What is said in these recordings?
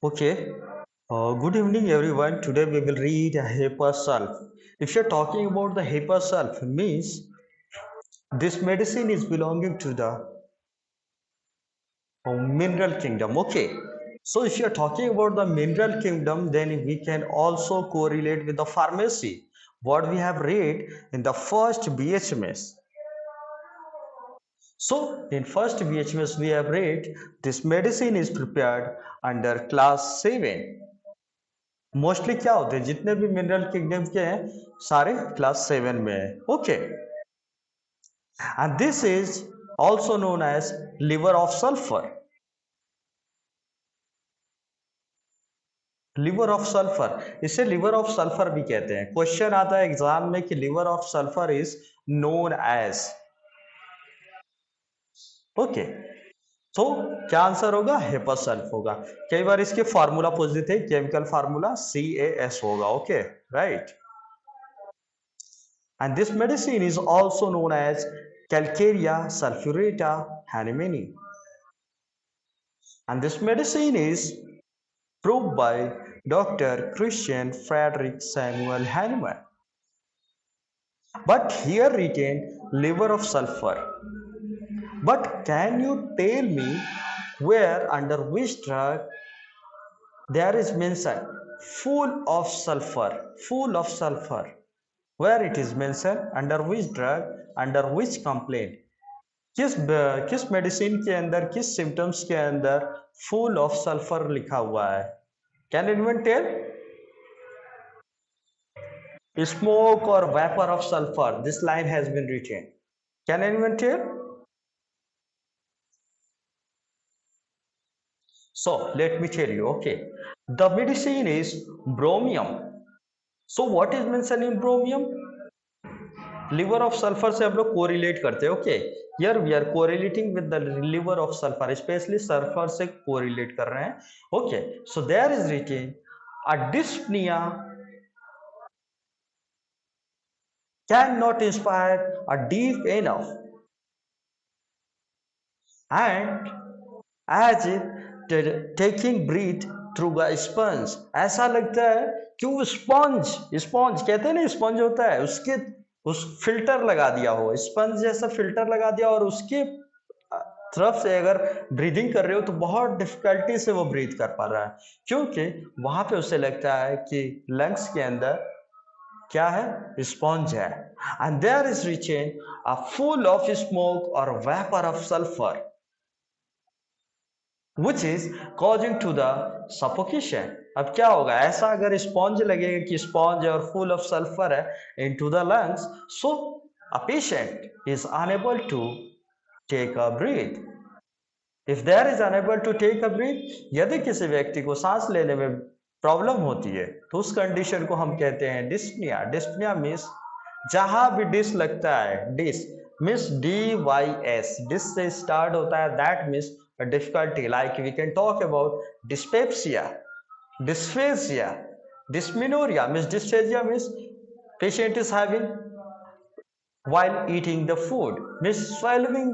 Okay. Good evening, everyone. Today we will read Hyper Sulf. If you're talking about the Hyper Sulf, means this medicine is belonging to the mineral kingdom. Okay. So if you're talking about the mineral kingdom, then we can also correlate with the pharmacy. What we have read in the first BHMS. So in first BHMS we have read this medicine is prepared under class 7. Mostly क्या होते हैं जितने भी mineral kingdom के हैं सारे class 7 में है okay and this is also known as liver of sulphur liver of sulphur इसे लिवर ऑफ सल्फर भी कहते हैं क्वेश्चन आता है एग्जाम में कि liver of sulphur is known as okay तो क्या आंसर होगा हेपासल्फ होगा कई बार इसके फार्मूला पूछ देते हैं केमिकल फार्मूला CaS होगा okay right and this medicine is also known as Calcarea sulfurata Hahnemanni. And this medicine is proved by Dr. Christian Frederick Samuel Hahnemann. But here written liver of sulfur. But can you tell me where under which drug there is mentioned full of sulfur, where it is mentioned under which drug, under which complaint, किस medicine के अंदर किस symptoms के अंदर full of sulphur लिखा हुआ है can anyone tell smoke और vapour of sulphur this line has been written can anyone tell so let me tell you okay the medicine is bromium so what is mentioned in bromium liver of sulphur से हम लोग correlate करते हैं okay here we are correlating with the liver of sulphur specially sulphur से correlate कर रहे हैं okay so there is written a dyspnea can not inspire a deep enough and as if taking breath through a sponge ऐसा लगता है कि वो sponge sponge कहते हैं ना स्पंज होता है उसके उस फिल्टर लगा दिया हो स्पंज जैसा फिल्टर लगा दिया और उसके तरफ से अगर ब्रीदिंग कर रहे हो तो बहुत डिफिकल्टी से वो ब्रीथ कर पा रहा है क्योंकि वहां पे उसे लगता है कि लंग्स के अंदर क्या है स्पंज है and there is rich in a full of smoke और vapour of sulphur which is causing to the suffocation अब क्या होगा ऐसा अगर स्पॉन्ज लगेगा कि स्पॉन्ज और फुल ऑफ सल्फर है into the lungs so a patient is unable to take a breath if there is unable to take a breath यदि किसी व्यक्ति को सांस लेने में प्रॉब्लम होती है तो उस कंडीशन को हम कहते हैं डिस्पनिया डिस्पनिया मीन्स जहां भी डिस लगता है डिस मीन्स DYS डिस से स्टार्ट होता है that means a difficulty like we can talk about dyspepsia dysphagia dysmenorrhea means dysphagia means patient is having while eating the food means swallowing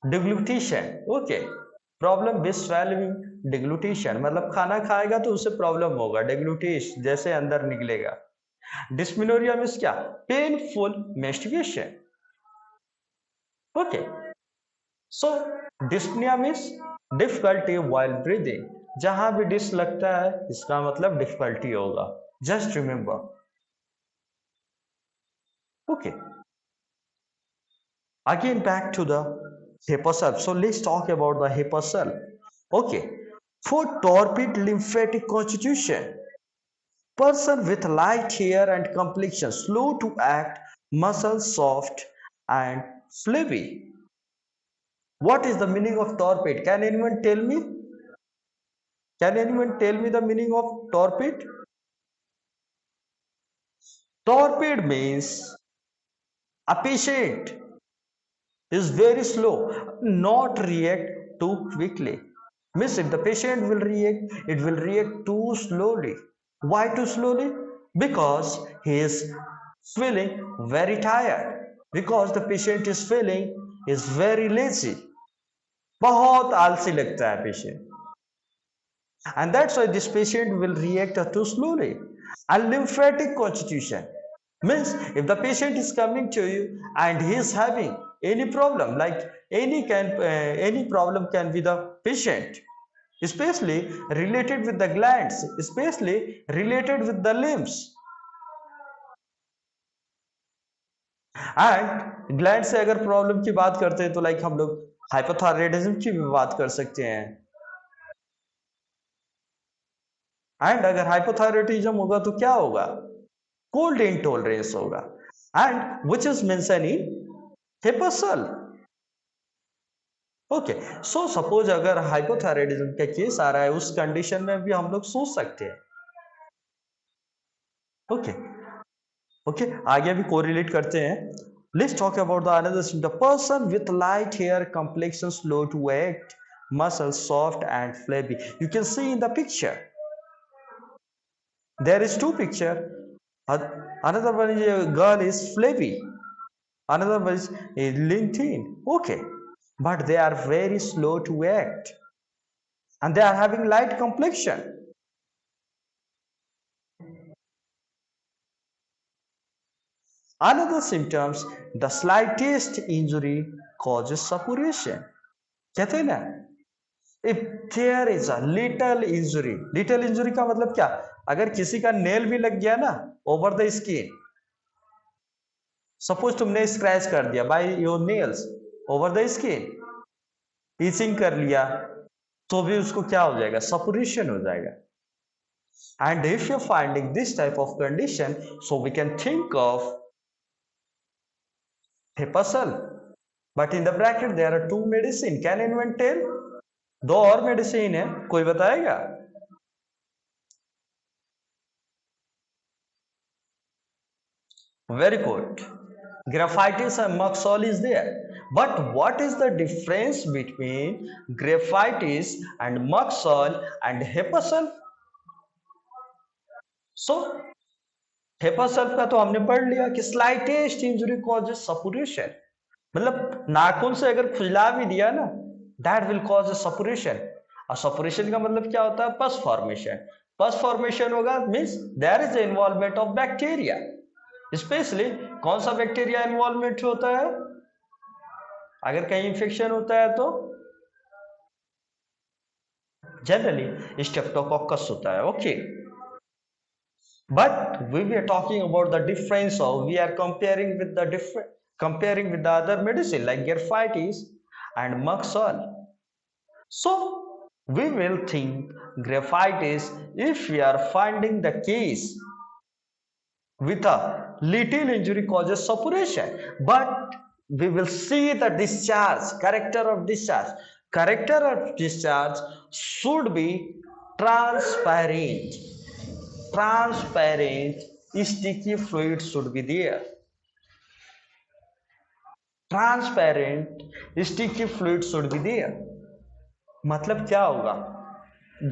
deglutition okay problem with swallowing deglutition मतलब खाना खाएगा तो उसे problem होगा deglutition जैसे अंदर निकलेगा dysmenorrhea means क्या painful menstruation okay so dyspnoea means difficulty while breathing जहां भी डिस लगता है इसका मतलब डिफिकल्टी होगा just remember okay again back to the hepar sulph so let's talk about the hepar sulph okay for torpid lymphatic constitution person with light hair and complexion slow to act muscle soft and flabby what is the meaning of torpid can anyone tell me can anyone tell me the meaning of torpid torpid means a patient is very slow not react too quickly means if the patient will react it will react too slowly why too slowly because he is feeling very tired because the patient is feeling is very lazy बहुत आलसी लगता है patient and that's why this patient will react too slowly. And lymphatic constitution means if the patient is coming to you and he is having any problem, like any problem can be the patient, especially related with the glands, especially related with the limbs. And gland से अगर problem की बात करते हैं तो like हम लोग hypothyroidism की भी बात कर सकते हैं. एंड अगर हाइपोथायराइडिज्म होगा तो क्या होगा? कोल्ड इंटॉलरेंस होगा. And which is mention in hepar sulph. Okay, so suppose अगर हाइपोथायराइडिज्म का केस आ रहा है, उस कंडीशन में भी हम लोग सोच सकते हैं. ओके ओके, आगे भी कोरिलेट करते हैं. Let's talk about the another symptom. The person with light hair, complexion slow to act, muscles soft and flabby. You can see in the picture. There is two picture. Another one is a girl is flabby. Another one is lean thin. Okay, but they are very slow to act, and they are having light complexion. Another symptoms, the slightest injury causes suppuration. कहते हैं ना, if there is a little injury का मतलब क्या? अगर किसी का nail भी लग गया ना ओवर द स्किन, सपोज तुमने स्क्रैच कर दिया by your nails over the skin, itching कर लिया, तो भी उसको क्या हो जाएगा? सपुरेशन हो जाएगा. And if you finding this type of condition, so we can think of hepar sulph. But in the bracket there are two medicine. Can anyone tell? दो और मेडिसिन है, कोई बताएगा? Very good. Graphitis and Muxol is there. But what is the difference between graphitis and Muxol and Hepasol? So, Hepasol का तो हमने पढ़ लिया कि slightest injury causes suppuration. मतलब नाखून से अगर खुजला भी दिया ना, that will cause a suppuration. और suppuration का मतलब क्या होता है? Pus formation. Pus formation होगा means there is the involvement of bacteria. Specially कौन सा बैक्टीरिया इन्वॉल्वमेंट होता है? अगर कहीं इंफेक्शन होता है तो जनरली स्टेप्टोकोकस होता है. Okay, but we are talking about the difference of, we are comparing with the other medicine like graphites and merc sol. So we will think graphitis if we are finding the case with a little injury causes suppuration, but we will see the discharge, character of discharge should be transparent. Sticky fluid should be there. Transparent sticky fluid should be there. मतलब क्या होगा?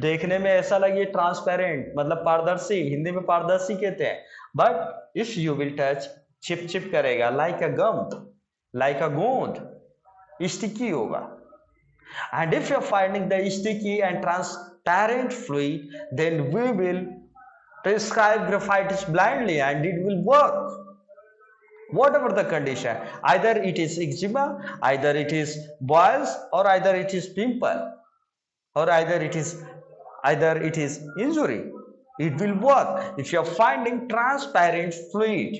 देखने में ऐसा लगे transparent, मतलब पारदर्शी, हिंदी में पारदर्शी कहते हैं. But if you will touch, चिप चिप करेगा, like a gum, like a गोंद, स्टिकी होगा. And if you are finding the sticky and transparent fluid, then we will prescribe graphites blindly and it will work. Whatever the condition, either it is eczema, either it is boils, or either it is pimple, or either it is injury, it will work if you are finding transparent fluid.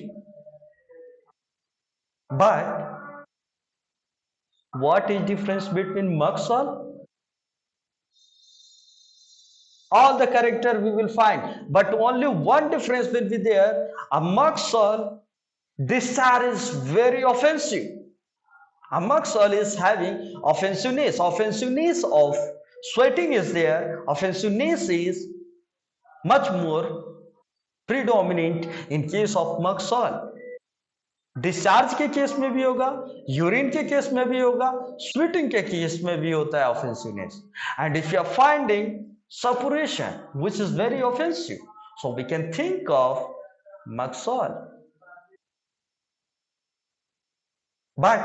But what is difference between Muxol? All the character we will find, but only one difference will be there. A Muxol discharge is very offensive. A Muxol is having offensiveness. Offensiveness of sweating is there. Offensiveness is much more predominant in case of Muxol. Discharge के case में भी होगा, urine के case में भी होगा, sweating के case में भी होता है offensiveness. And if you are finding suppuration which is very offensive, so we can think of Muxol. But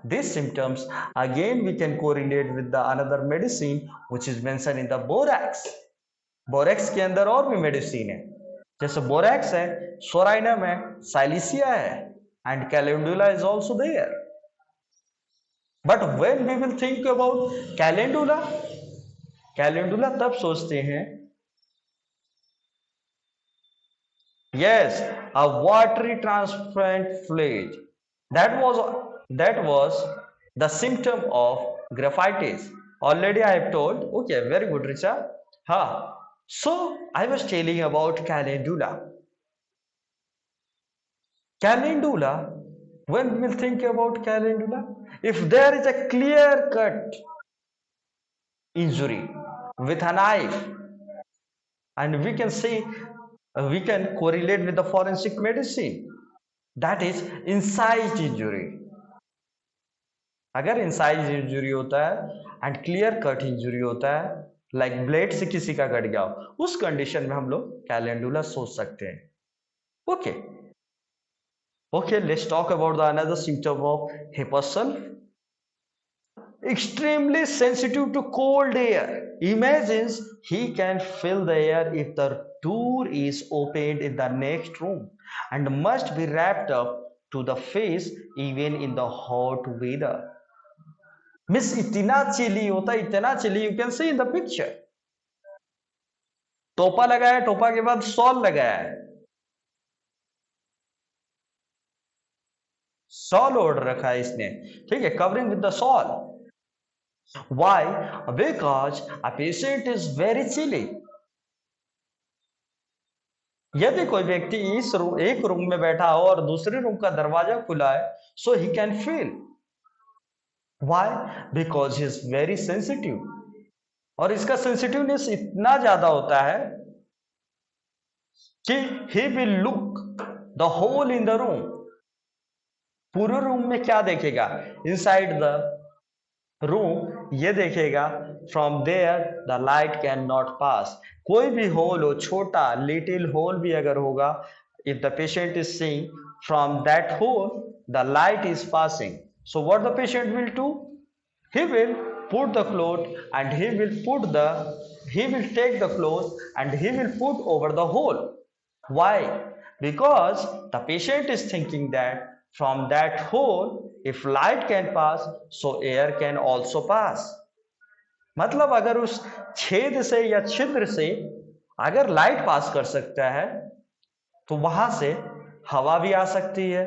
these symptoms again we can correlate with the another medicine which is mentioned in the borax. Borax के अंदर और भी medicine है, जैसे borax है, psorinum है, Silicea है, and calendula is also there. But when we will think about calendula, calendula तब सोचते हैं, yes, a watery transparent fluid. That was that was the symptom of graphitis. Already I have told. Okay, very good, Richa. Ha. So I was telling about calendula. Calendula. When we will think about calendula, if there is a clear cut injury with a knife, and we can see, we can correlate with the forensic medicine. That is incised injury. अगर incise injury होता है and clear cut injury होता है, like blade से किसी का cut गया हो, उस कंडीशन में हम लोग कैलेंडुला सोच सकते हैं. Okay okay, let's talk about the another symptom of hepar sulph. Extremely sensitive to cold air. Imagines he can feel the air if the door is opened in the next room and must be wrapped up to the face even in the hot weather. Miss, इतना chilli होता है, इतना chilli. You can see in the picture. टोपा लगाया, टोपा के बाद sol लगाया है, सॉल ओढ़ रखा है इसने, ठीक है, covering with the shawl. Why? Because a patient is very chilly. यदि कोई व्यक्ति इस रूम, एक रूम में बैठा हो और दूसरे रूम का दरवाजा खुला है, so he can feel. Why? Because he is very sensitive. और इसका सेंसिटिवनेस इतना ज्यादा होता है कि he will look the hole in the room. पूरे रूम में क्या देखेगा? Inside the रूम ये देखेगा, from there the light can not pass. कोई भी होल हो, छोटा लिटिल होल भी अगर होगा, if the patient is seeing from that hole the light is passing. So what the patient will do? He will put the cloth and he will take the cloth and he will put over the hole. Why? Because the patient is thinking that from that hole, if light can pass, so air can also pass. मतलब अगर उस छेद से या छिद्र से अगर light pass कर सकता है, तो वहां से हवा भी आ सकती है.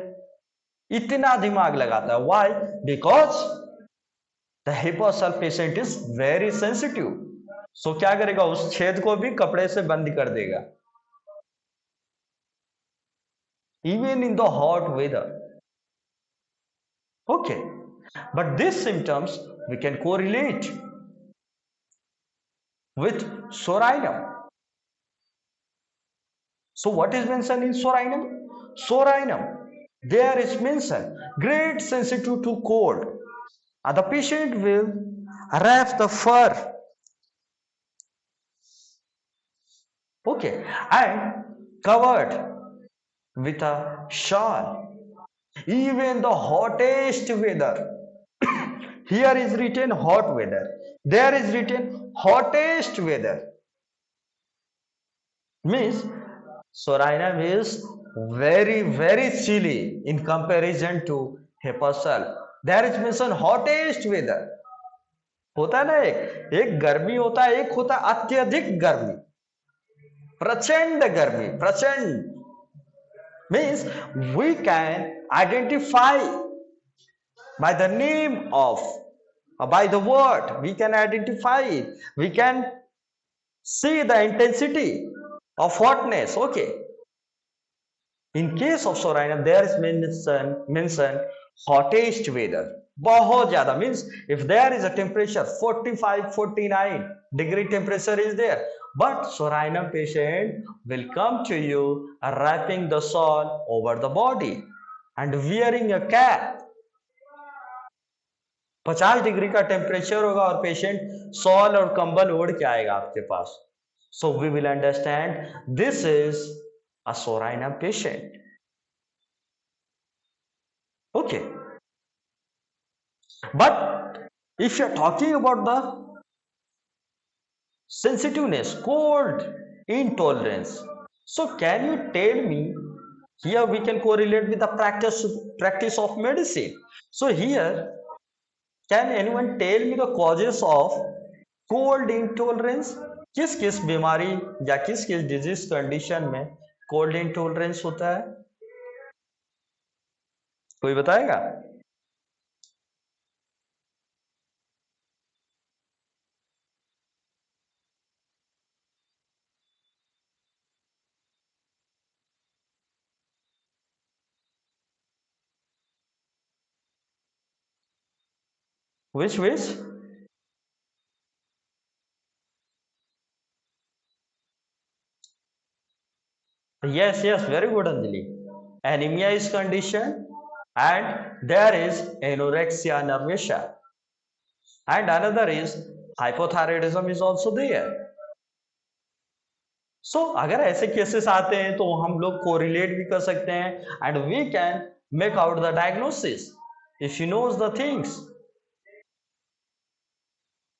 इतना दिमाग लगाता है. Why? Because the hypoxia patient is very sensitive. So क्या करेगा? उस छेद को भी कपड़े से बंद कर देगा. Even in the hot weather. Okay, but these symptoms we can correlate with sorinum. So what is mentioned in sorinum? Sorinum, there is mentioned great sensitive to cold. The patient will wrap the fur, okay, and covered with a shawl. Even the hottest weather. Here is written hot weather. There is written hottest weather. Means sorinum is very chilly in comparison to hypocel. There is mentioned hottest weather. होता है ना, एक गर्मी होता है, एक होता है अत्यधिक गर्मी, प्रचंड गर्मी. प्रचंड means we can identify by the name of, by the word, we can identify it, we can see the intensity of hotness. Okay, in case of sorinum there is mention hottest weather. बहुत ज्यादा means if there is a temperature 45-49 degree temperature is there, but sorinum patient will come to you wrapping the shawl over the body and wearing a cap. 50 degree का temperature होगा और patient shawl और कंबल ओढ़ के आएगा आपके पास. So we will understand this is a psorinum patient. Okay, but if you are talking about the sensitiveness, cold intolerance. So can you tell me, here we can correlate with the practice of medicine. So here, can anyone tell me the causes of cold intolerance? किस किस बीमारी या किस किस disease condition में cold intolerance होता है? कोई बताएगा? Which? Yes, very good, Anjali. Anemia is condition, and there is anorexia nervosa, and another is hypothyroidism is also there. So अगर ऐसे केसेस आते हैं तो हम लोग कोरिलेट भी कर सकते हैं and we can make out the diagnosis if you knows the things.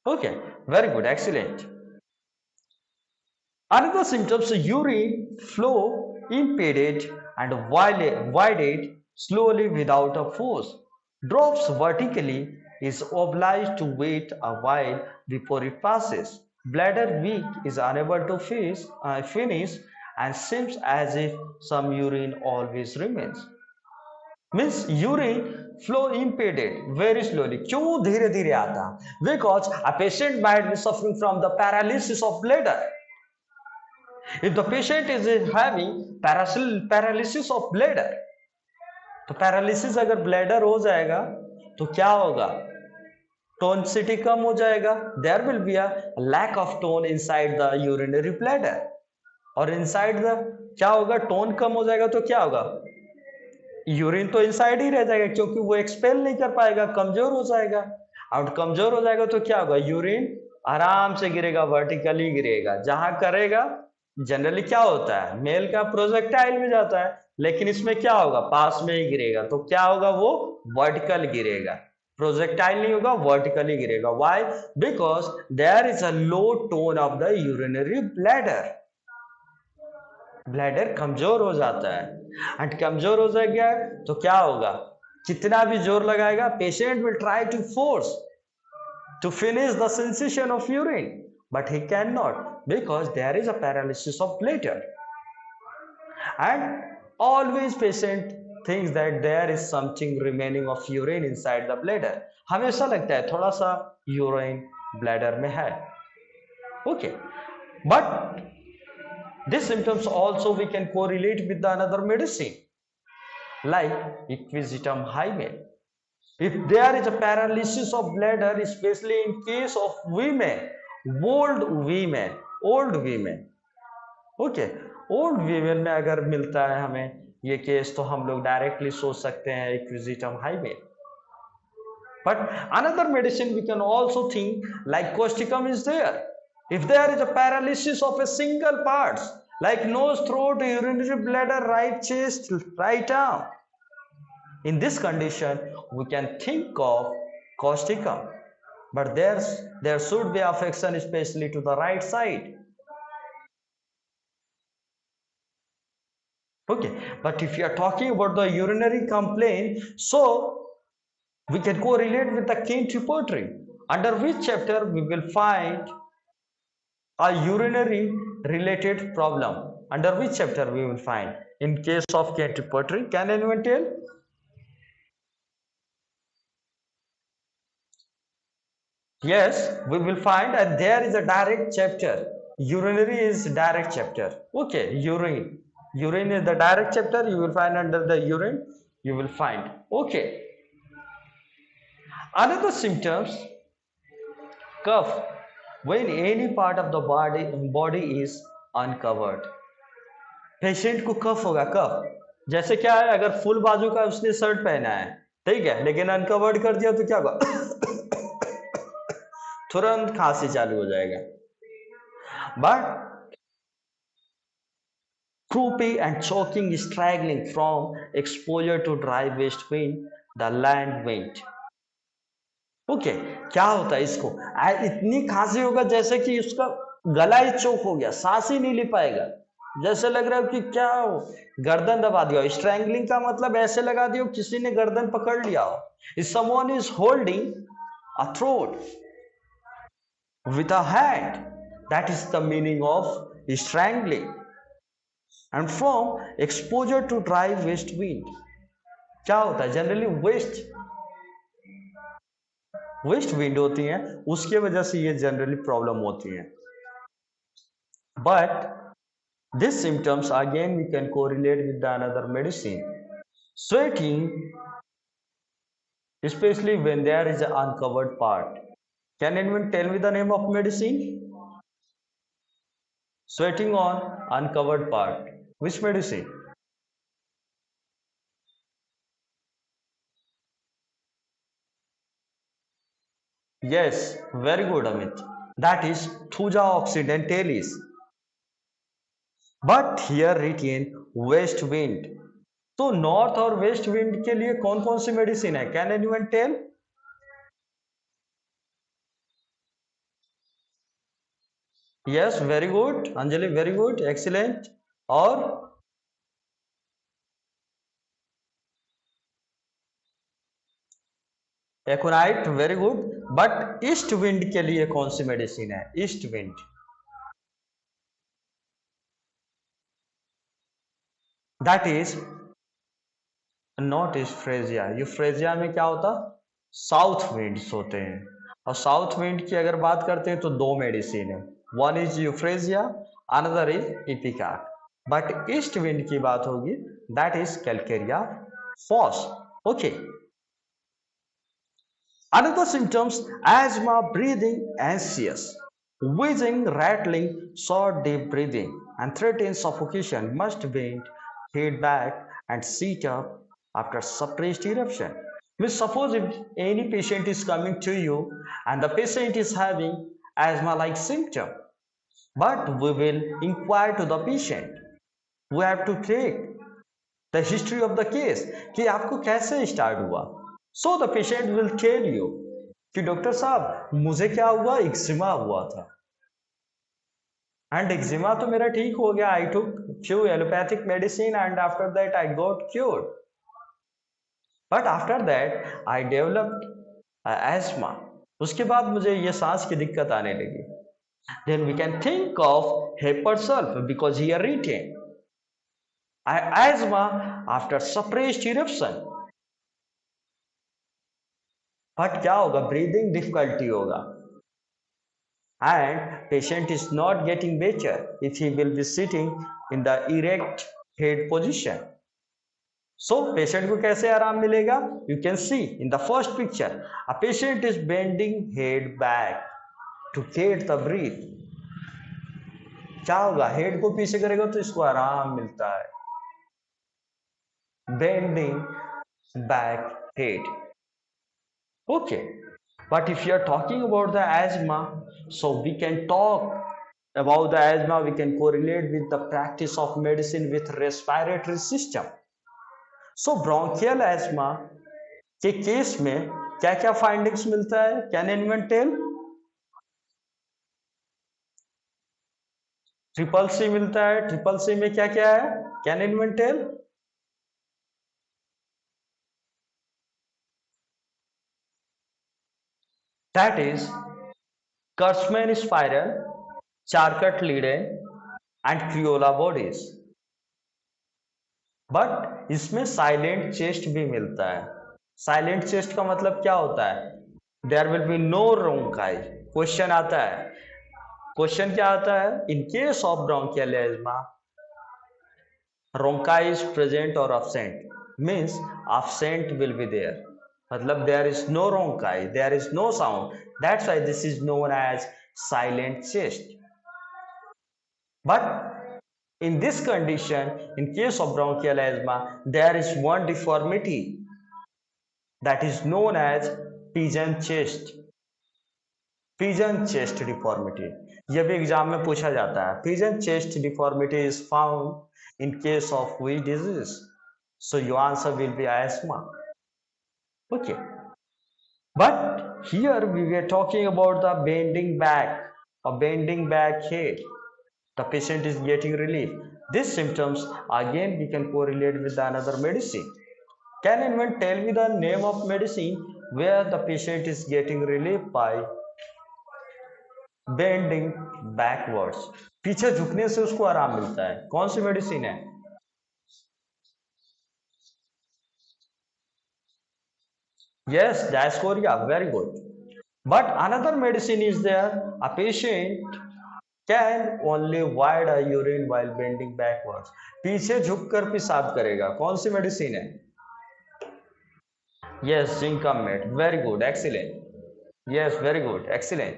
Okay, very good, excellent. Another symptoms, urine flow impeded and widened slowly without a force. Drops vertically, is obliged to wait a while before it passes. Bladder weak, is unable to finish and seems as if some urine always remains. Means urine flow impeded very slowly. क्यों धीरे धीरे आता? Because a patient might be suffering from the paralysis of bladder. If the patient is having paralysis of bladder, तो paralysis अगर bladder हो जाएगा तो क्या होगा? टोनसिटी कम हो जाएगा. There will be a lack of tone inside the urinary bladder. और इनसाइड द क्या होगा? टोन कम हो जाएगा तो क्या होगा? यूरिन तो इनसाइड ही रह जाएगा क्योंकि वो एक्सपेल नहीं कर पाएगा, कमजोर हो जाएगा. और कमजोर हो जाएगा तो क्या होगा? यूरिन आराम से गिरेगा, वर्टिकली गिरेगा. जहां करेगा जनरली क्या होता है, मेल का प्रोजेक्टाइल में जाता है, लेकिन इसमें क्या होगा? पास में ही गिरेगा. तो क्या होगा? वो वर्टिकल गिरेगा, प्रोजेक्टाइल नहीं होगा, वर्टिकली गिरेगा. Why? Because there is a low tone of the urinary bladder. Bladder कमजोर हो जाता है एंड कमजोर हो जाएगा तो क्या होगा? कितना भी जोर लगाएगा, patient will try to force to finish the sensation of urine, but he cannot because there is a paralysis of bladder. And always patient thinks that there is something remaining of urine inside the bladder. हमेशा लगता है थोड़ा सा urine bladder में है. Okay, but these symptoms also we can correlate with the another medicine like equisetum hymen. If there is a paralysis of bladder, especially in case of women, old women, okay, old women में अगर मिलता है हमें ये case तो हम लोग directly सोच सकते हैं equisetum hymen. But another medicine we can also think like causticum is there. If there is a paralysis of a single parts like nose, throat, urinary bladder, right chest, right arm, in this condition we can think of causticum, but there should be affection especially to the right side. Okay, but if you are talking about the urinary complaint, so we can correlate with the Kent repertory, under which chapter we will find a urinary related problem. Under which chapter we will find in case of Kent repertory? Can anyone tell? Yes, we will find, and there is a direct chapter. Urinary is direct chapter. Okay, urine is the direct chapter. You will find under the urine, you will find. Okay, another symptoms, cough, when any part of the body is uncovered. Patient को कफ होगा. कफ जैसे क्या है, अगर full बाजू का उसने shirt पहना है, ठीक है, लेकिन अनकवर्ड कर दिया तो क्या होगा? तुरंत खांसी चालू हो जाएगा. But croupy and choking straggling from exposure to dry west wind, the land wind. Okay, क्या होता है इसको? इतनी खांसी होगा जैसे कि उसका गला ही चोक हो गया, सांस ही नहीं ले पाएगा, जैसे लग रहा है कि क्या हो, गर्दन दबा दिया। स्ट्रैंगलिंग का मतलब ऐसे लगा दियो किसी ने गर्दन पकड़ लिया हो। If someone is holding a throat with a hand, that is the meaning of strangling. And from exposure to dry west wind, क्या होता है जनरली वेस्ट विंड होती है, उसके वजह से ये जनरली प्रॉब्लम होती है। But these symptoms again we can correlate with the another medicine. Sweating, especially when there is an uncovered part. Can anyone tell me the name of medicine? Sweating on uncovered part. Which medicine? Yes, very good, Amit. That is Thuja occidentalis. But here written west wind. तो north और west wind के लिए कौन कौन सी medicine है? Can anyone tell? Yes, very good Anjali, very good, excellent. और aconite, very good. But east wind के लिए कौन सी मेडिसिन है? East wind, that is not euphrasia. Euphrasia में क्या होता? साउथ विंड्स होते हैं। और साउथ विंड की अगर बात करते हैं तो दो मेडिसिन है, one is euphrasia, another is ipecac. But east wind की बात होगी, that is calcarea phos. Okay, another symptoms: asthma, breathing anxious, wheezing, rattling, short deep breathing, and threatened suffocation. Must bend head back and sit up after suppressed eruption. Means suppose if any patient is coming to you and the patient is having asthma-like symptom, but we will inquire to the patient. We have to take the history of the case कि आपको कैसे start हुआ। So the patient will tell you कि doctor साहब मुझे क्या हुआ, eczema हुआ था, एंड एक्जिमा तो मेरा ठीक हो गया, I took few allopathic medicine and after that I got cured, but after that I developed asthma. उसके बाद मुझे ये सांस की दिक्कत आने लगी। Then we can think of hepar sulph because he are written asthma after suppressed eruption। But क्या होगा? ब्रीदिंग डिफिकल्टी होगा, and patient is not getting better if he will be sitting in the erect head position। so patient को कैसे आराम मिलेगा? you can see in the first picture a patient is bending head back to get the breath। क्या होगा? Head को पीछे करेगा तो इसको आराम मिलता है, bending back head. okay, but if you are talking about the asthma, so we can talk about the asthma, we can correlate with the practice of medicine with respiratory system। so bronchial asthma के case में क्या क्या findings मिलता है? Can anyone tell? Triple C मिलता है, triple C में क्या क्या है? Can anyone tell? That is Kurtzman spiral, Charcot Leyden and Crayola bodies। But इसमें साइलेंट चेस्ट भी मिलता है। साइलेंट चेस्ट का मतलब क्या होता है? There will be no rhonchi. Question आता है, क्वेश्चन क्या आता है? In case of bronchial asthma rhonchi is present और absent, means absent will be there, मतलब there is no ronchi, there is no sound, that's why this is known as silent chest। but in this condition, in case of bronchial asthma, there is one deformity that is known as pigeon chest। pigeon chest deformity, यह भी exam में पूछा जाता है। pigeon chest deformity is found in case of which disease? so your answer will be asthma। okay, but here we were talking about the bending back a bending back head. The patient is getting relief. These symptoms again we can correlate with another medicine. Can anyone tell me the name of medicine where the patient is getting relief by bending backwards? पीछे झुकने से उसको आराम मिलता है, कौन सी medicine है? Yes, diascoria, very good. But another medicine is there. A patient can only void a urine while bending backwards. पीछे झुककर पेशाब करेगा, कौन सी मेडिसिन है? Yes, Zincamet. Very good, excellent. Yes, very good, excellent.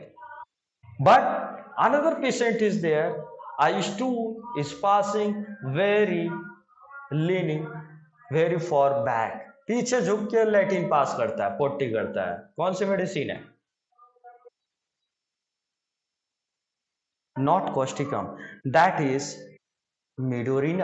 But another patient is there. A stool is passing very leaning very far back. पीछे झुक के लैटिन पास करता है, पोटी करता है, कौन सी मेडिसिन है? Not causticum. That is Midorina.